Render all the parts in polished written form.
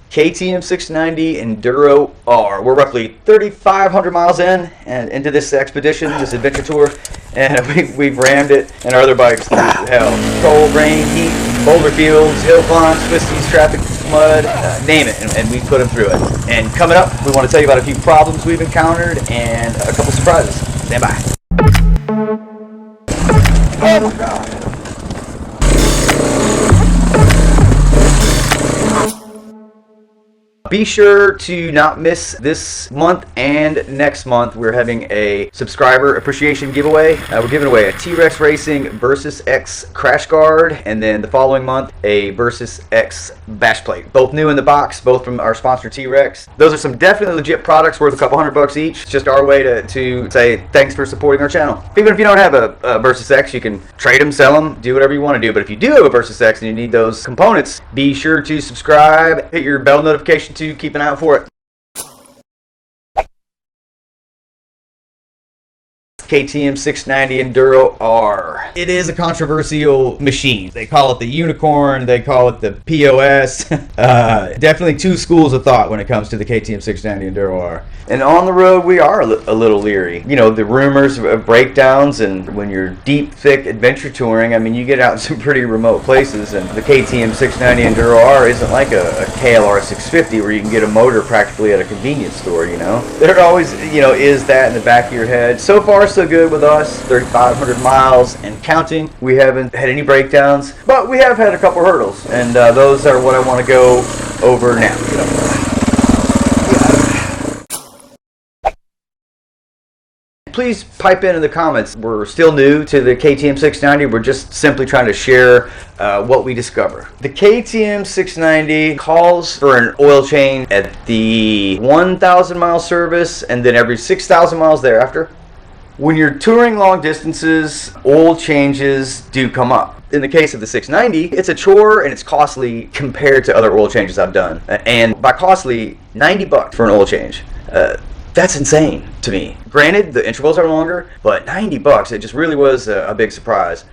KTM 690 Enduro R. We're roughly 3,500 miles in and into this expedition, this adventure tour, and we've rammed it and our other bikes through hell. Cold, rain, heat, boulder fields, hill climbs, twisties, traffic, mud, name it, and we put them through it. And coming up, we want to tell you about a few problems we've encountered and a couple surprises. Stand by. Oh God. Be sure to not miss this month and next month. We're having a subscriber appreciation giveaway. We're giving away a T-Rex Racing Versus X crash guard, and then the following month a Versus X bash plate. Both new in the box, both from our sponsor T-Rex. Those are some definitely legit products worth a couple $100 each. It's just our way to say thanks for supporting our channel. Even if you don't have a Versus X, you can trade them, sell them, do whatever you want to do. But if you do have a Versus X and you need those components, be sure to subscribe, hit your bell notification to keep an eye out for it. KTM 690 Enduro R. It is a controversial machine. They call it the unicorn, they call it the POS. Definitely two schools of thought when it comes to the KTM 690 Enduro R. And on the road, we are a little leery. You know, the rumors of breakdowns, and when you're deep, thick adventure touring, I mean, you get out in some pretty remote places, and the KTM 690 Enduro R isn't like a KLR 650 where you can get a motor practically at a convenience store, you know? There always, you know, is that in the back of your head. So far, so good with us. 3,500 miles and counting. We haven't had any breakdowns, but we have had a couple hurdles, and those are what I want to go over now. Please pipe in the comments. We're still new to the KTM 690. We're just simply trying to share what we discover. The KTM 690 calls for an oil change at the 1,000 mile service and then every 6,000 miles thereafter. When you're touring long distances, oil changes do come up. In the case of the 690, it's a chore and it's costly compared to other oil changes I've done. And by costly, $90 for an oil change. That's insane to me. Granted, the intervals are longer, but $90, it just really was a big surprise.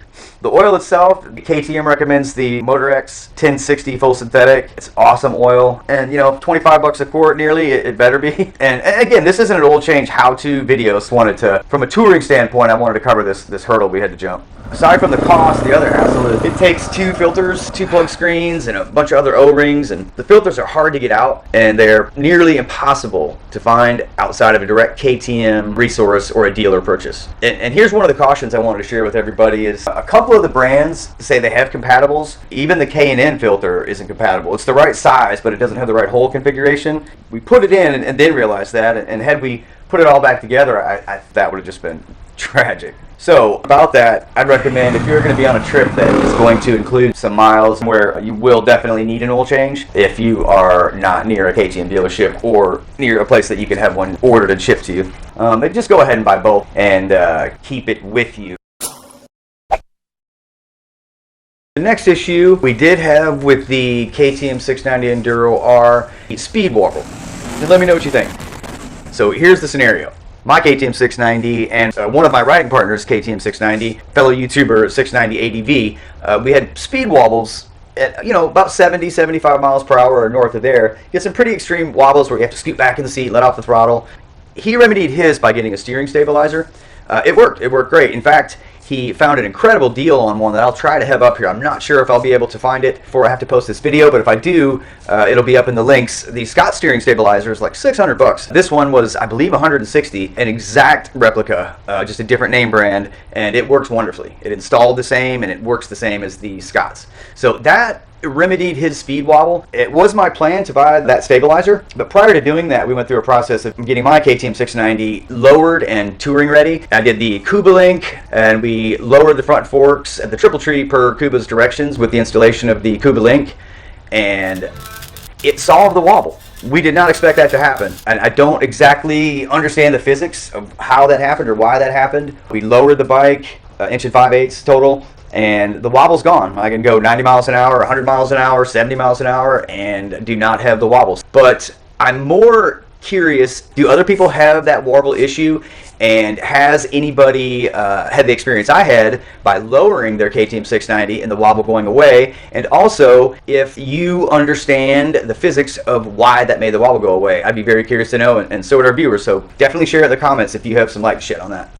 The oil itself, KTM recommends the MotorX 1060 full synthetic. It's awesome oil, and you know, $25 a quart nearly, it better be. And again, this isn't an oil change how-to video. So wanted to, from a touring standpoint, I wanted to cover this hurdle we had to jump. Aside from the cost, the other hassle is it takes 2 filters, 2 plug screens, and a bunch of other O-rings, and the filters are hard to get out, and they're nearly impossible to find outside of a direct KTM resource or a dealer purchase. And here's one of the cautions I wanted to share with everybody is a couple of the brands say they have compatibles. Even the K&N filter isn't compatible. It's the right size, but it doesn't have the right hole configuration. We put it in and then realized that, and had we put it all back together, that would have just been tragic. So about that, I'd recommend if you're going to be on a trip that is going to include some miles where you will definitely need an oil change, if you are not near a KTM dealership or near a place that you can have one ordered and shipped to you, then just go ahead and buy both and keep it with you. The next issue we did have with the KTM 690 Enduro R, speed wobble. And let me know what you think. So here's the scenario. My KTM 690 and one of my riding partners, KTM 690, fellow YouTuber 690 ADV, we had speed wobbles at, you know, about 70, 75 miles per hour or north of there. Get some pretty extreme wobbles where you have to scoot back in the seat, let off the throttle. He remedied his by getting a steering stabilizer. It worked great. In fact, he found an incredible deal on one that I'll try to have up here. I'm not sure if I'll be able to find it before I have to post this video, but if I do, it'll be up in the links. The Scott steering stabilizer is like $600. This one was, I believe, $160, an exact replica, just a different name brand, and it works wonderfully. It installed the same, and it works the same as the Scott's. So that remedied his speed wobble. It was my plan to buy that stabilizer, but prior to doing that, we went through a process of getting my KTM 690 lowered and touring ready. I did the Kuba link, and we lowered the front forks and the triple tree per Kuba's directions with the installation of the Kuba link, and it solved the wobble. We did not expect that to happen, and I don't exactly understand the physics of how that happened or why that happened. We lowered the bike 1 5/8 total, and the wobble's gone. I can go 90 miles an hour, 100 miles an hour, 70 miles an hour, and do not have the wobbles. But I'm more curious, do other people have that wobble issue? And has anybody had the experience I had by lowering their KTM 690 and the wobble going away? And also, if you understand the physics of why that made the wobble go away, I'd be very curious to know, and so would our viewers. So definitely share in the comments if you have some light to shed on that.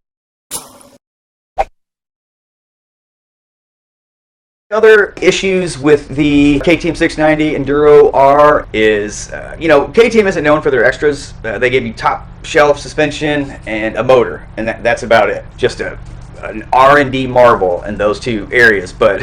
Other issues with the KTM 690 Enduro R is, you know, KTM isn't known for their extras. They give you top shelf suspension and a motor, and that's about it. Just an R&D marvel in those two areas. But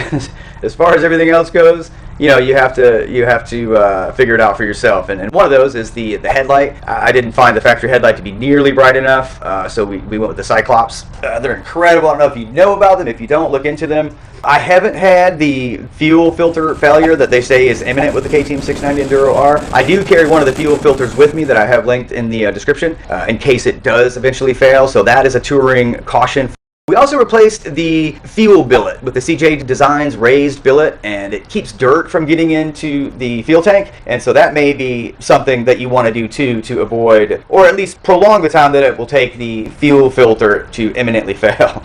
as far as everything else goes, you know, you have to figure it out for yourself. And one of those is the headlight. I didn't find the factory headlight to be nearly bright enough, so we went with the Cyclops. They're incredible. I don't know if you know about them. If you don't, look into them. I haven't had the fuel filter failure that they say is imminent with the KTM 690 Enduro R. I do carry one of the fuel filters with me that I have linked in the description in case it does eventually fail. So that is a touring caution. We also replaced the fuel billet with the CJ Designs raised billet, and it keeps dirt from getting into the fuel tank, and so that may be something that you want to do too, to avoid or at least prolong the time that it will take the fuel filter to imminently fail.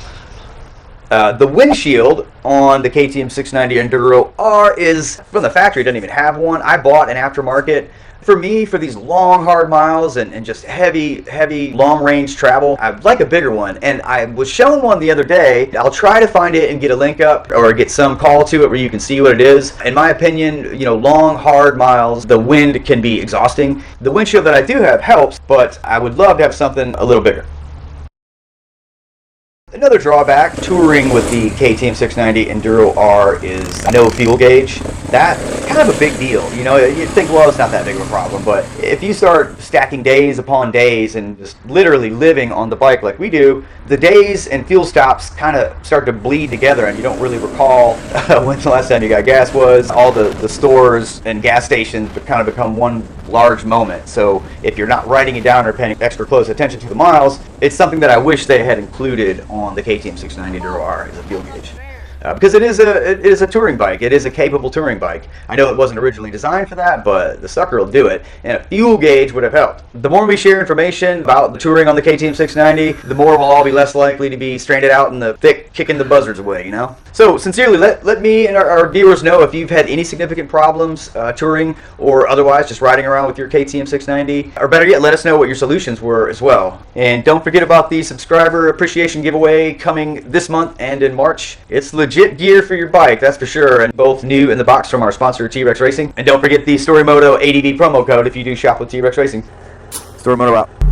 The windshield on the KTM 690 Enduro R is from the factory. It doesn't even have one. I bought an aftermarket. For me, for these long, hard miles and just heavy, long-range travel, I'd like a bigger one. And I was shown one the other day. I'll try to find it and get a link up or get some call to it where you can see what it is. In my opinion, you know, long, hard miles, the wind can be exhausting. The windshield that I do have helps, but I would love to have something a little bigger. Another drawback touring with the KTM 690 Enduro R is no fuel gauge. That's kind of a big deal. You know, you'd think, well, it's not that big of a problem, but if you start stacking days upon days and just literally living on the bike like we do, the days and fuel stops kind of start to bleed together, and you don't really recall when the last time you got gas was. All the stores and gas stations kind of become one large moment. So if you're not writing it down or paying extra close attention to the miles, it's something that I wish they had included on the KTM 690 Enduro R as a fuel gauge. Because it is a touring bike. It is a capable touring bike. I know it wasn't originally designed for that, but the sucker will do it. And a fuel gauge would have helped. The more we share information about the touring on the KTM 690, the more we'll all be less likely to be stranded out in the thick, kicking the buzzards away, you know? So sincerely, let me and our viewers know if you've had any significant problems touring or otherwise just riding around with your KTM 690. Or better yet, let us know what your solutions were as well. And don't forget about the subscriber appreciation giveaway coming this month and in March. It's legit gear for your bike, that's for sure, and both new in the box from our sponsor T-Rex Racing. And don't forget the StoryMoto ADV promo code if you do shop with T-Rex Racing. StoryMoto out.